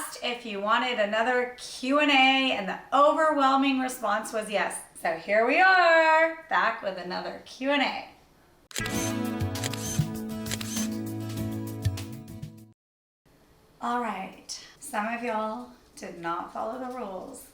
asked if you wanted another Q&A, and the overwhelming response was yes. So here we are, back with another Q&A. All right, some of y'all did not follow the rules,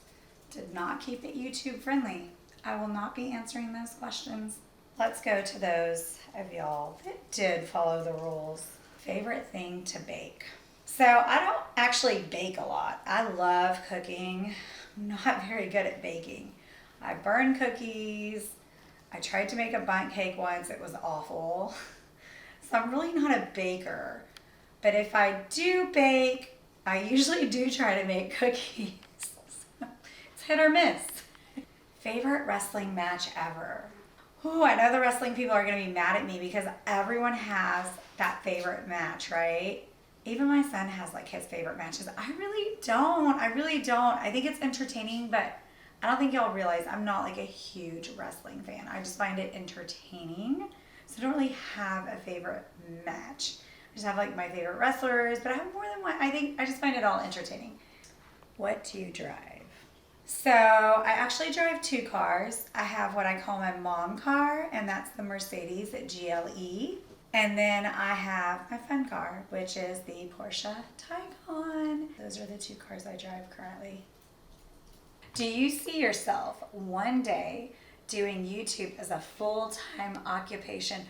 did not keep it YouTube friendly. I will not be answering those questions. Let's go to those of y'all that did follow the rules. Favorite thing to bake. So I don't actually bake a lot. I love cooking. I'm not very good at baking. I burn cookies. I tried to make a bundt cake once. It was awful. So I'm really not a baker. But if I do bake, I usually do try to make cookies. It's hit or miss. Favorite wrestling match ever. Ooh, I know the wrestling people are going to be mad at me because everyone has that favorite match, right? Even my son has like his favorite matches. I really don't. I think it's entertaining, but I don't think y'all realize I'm not like a huge wrestling fan. I just find it entertaining. So I don't really have a favorite match. I just have like my favorite wrestlers, but I have more than one. I just find it all entertaining. What do you drive? So I actually drive two cars. I have what I call my mom car, and that's the Mercedes GLE. And then I have my fun car, which is the Porsche Taycan. Those are the two cars I drive currently. Do you see yourself one day doing YouTube as a full-time occupation?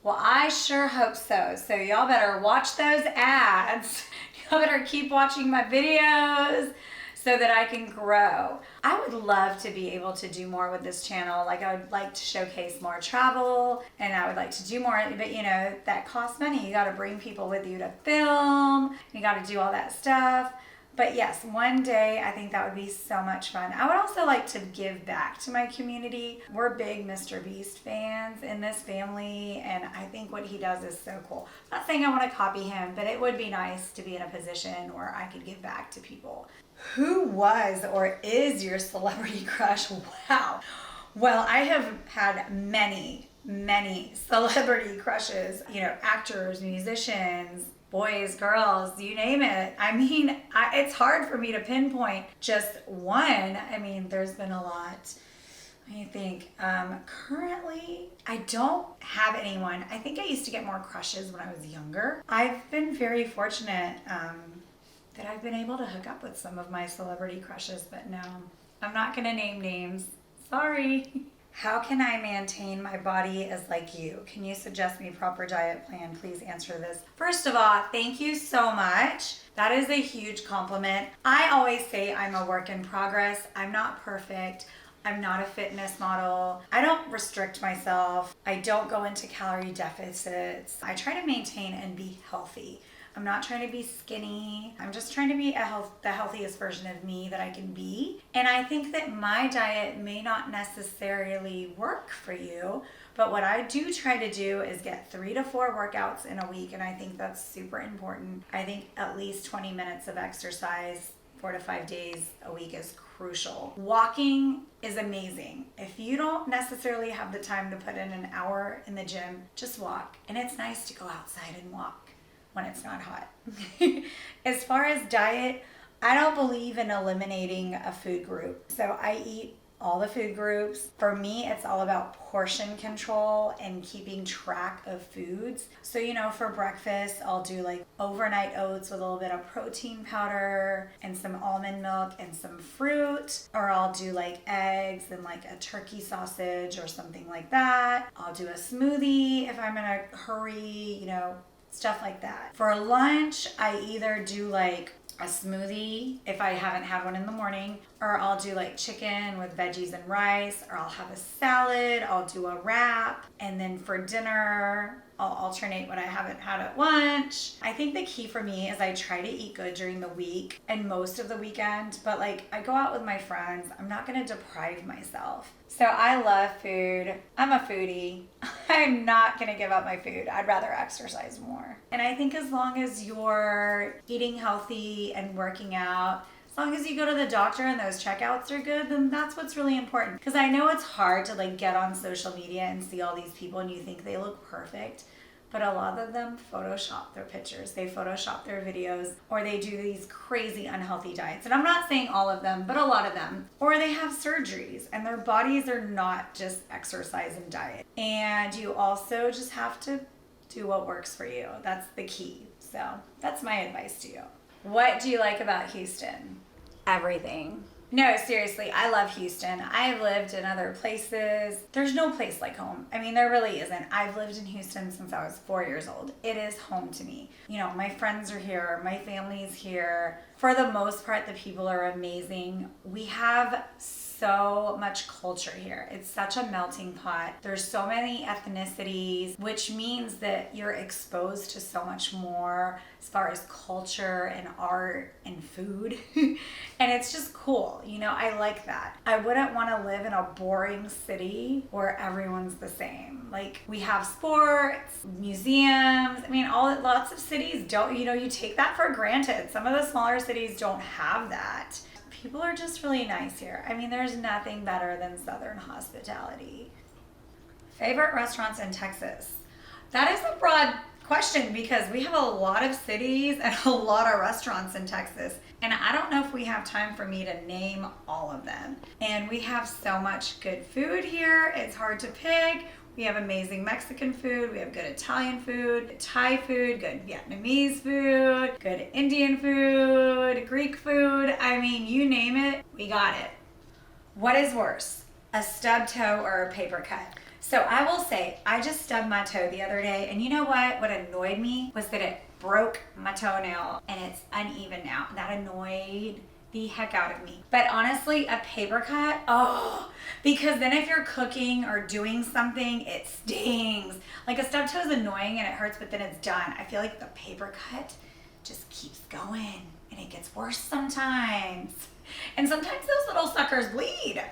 Well, I sure hope so. So y'all better watch those ads. Y'all better keep watching my videos so that I can grow. I would love to be able to do more with this channel. Like I would like to showcase more travel, and I would like to do more, but you know, that costs money. You gotta bring people with you to film. You gotta do all that stuff. But yes, one day I think that would be so much fun. I would also like to give back to my community. We're big Mr. Beast fans in this family, and I think what he does is so cool. I'm not saying I want to copy him, but it would be nice to be in a position where I could give back to people. Who was or is your celebrity crush? Wow. Well, I have had many celebrity crushes, you know, actors, musicians, boys, girls, you name it. I mean, it's hard for me to pinpoint just one. I mean, there's been a lot. I think currently I don't have anyone. I think I used to get more crushes when I was younger. I've been very fortunate that I've been able to hook up with some of my celebrity crushes, but no, I'm not gonna name names. Sorry. How can I maintain my body as like you? Can you suggest me proper diet plan? Please answer this. First of all, thank you so much. That is a huge compliment. I always say I'm a work in progress. I'm not perfect. I'm not a fitness model. I don't restrict myself. I don't go into calorie deficits. I try to maintain and be healthy. I'm not trying to be skinny. I'm just trying to be the healthiest version of me that I can be. And I think that my diet may not necessarily work for you, but what I do try to do is get 3 to 4 workouts in a week, and I think that's super important. I think at least 20 minutes of exercise 4 to 5 days a week is crucial. Walking is amazing. If you don't necessarily have the time to put in an hour in the gym, just walk. And it's nice to go outside and walk when it's not hot. As far as diet, I don't believe in eliminating a food group. So I eat all the food groups. For me, it's all about portion control and keeping track of foods. So, you know, for breakfast, I'll do like overnight oats with a little bit of protein powder and some almond milk and some fruit. Or I'll do like eggs and like a turkey sausage or something like that. I'll do a smoothie if I'm in a hurry, you know, stuff like that. For lunch, I either do like a smoothie if I haven't had one in the morning, or I'll do like chicken with veggies and rice, or I'll have a salad, I'll do a wrap, and then for dinner, I'll alternate what I haven't had at lunch. I think the key for me is I try to eat good during the week and most of the weekend, but like I go out with my friends, I'm not gonna deprive myself. So I love food. I'm a foodie. I'm not gonna give up my food. I'd rather exercise more. And I think as long as you're eating healthy and working out, as long as you go to the doctor and those checkouts are good, then that's what's really important. Because I know it's hard to like get on social media and see all these people and you think they look perfect, but a lot of them Photoshop their pictures. They Photoshop their videos, or they do these crazy unhealthy diets. And I'm not saying all of them, but a lot of them. Or they have surgeries and their bodies are not just exercise and diet. And you also just have to do what works for you. That's the key. So that's my advice to you. What do you like about Houston? Everything. No, seriously, I love Houston. I've lived in other places. There's no place like home. I mean, there really isn't. I've lived in Houston since I was 4 years old. It is home to me. You know, my friends are here. My family's here. For the most part, the people are amazing. We have so much culture here. It's such a melting pot. There's so many ethnicities, which means that you're exposed to so much more as far as culture and art and food. And it's just cool. You know, I like that. I wouldn't want to live in a boring city where everyone's the same. Like, we have sports, museums. I mean, lots of cities don't, you take that for granted. Some of the smaller cities don't have that. People are just really nice here. I mean, there's nothing better than Southern hospitality. Favorite restaurants in Texas? That is a broad question because we have a lot of cities and a lot of restaurants in Texas. And I don't know if we have time for me to name all of them. And we have so much good food here. It's hard to pick. We have amazing Mexican food, we have good Italian food, Thai food, good Vietnamese food, good Indian food, Greek food. I mean, you name it, we got it. What is worse, a stub toe or a paper cut? So I will say, I just stubbed my toe the other day, and you know what? What annoyed me was that it broke my toenail and it's uneven now. That annoyed the heck out of me. But honestly, a paper cut, because then if you're cooking or doing something, it stings. Like, a stub toe is annoying and it hurts, but then it's done. I feel like the paper cut just keeps going and it gets worse sometimes. And sometimes those little suckers bleed.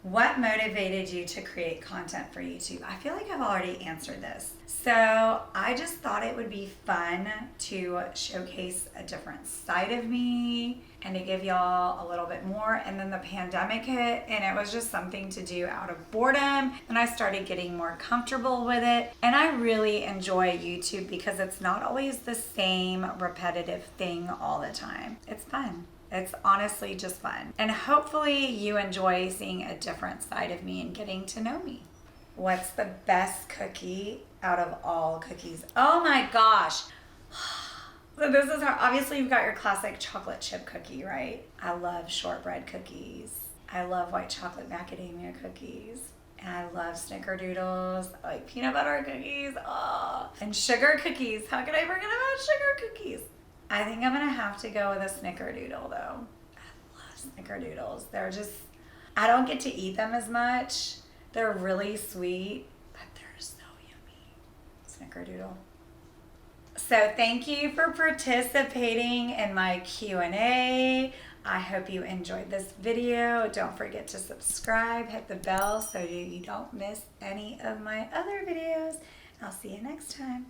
What motivated you to create content for YouTube? I feel like I've already answered this. So I just thought it would be fun to showcase a different side of me and to give y'all a little bit more. And then the pandemic hit and it was just something to do out of boredom. And I started getting more comfortable with it. And I really enjoy YouTube because it's not always the same repetitive thing all the time. It's fun. It's honestly just fun. And hopefully you enjoy seeing a different side of me and getting to know me. What's the best cookie out of all cookies? Oh my gosh. So this is obviously you've got your classic chocolate chip cookie, right? I love shortbread cookies. I love white chocolate macadamia cookies. And I love snickerdoodles. I like peanut butter cookies. Oh. And sugar cookies. How could I forget about sugar cookies? I think I'm gonna have to go with a snickerdoodle though. I love snickerdoodles. They're just, I don't get to eat them as much. They're really sweet, but they're so yummy. Snickerdoodle. So thank you for participating in my Q&A. I hope you enjoyed this video. Don't forget to subscribe, hit the bell so you don't miss any of my other videos. I'll see you next time.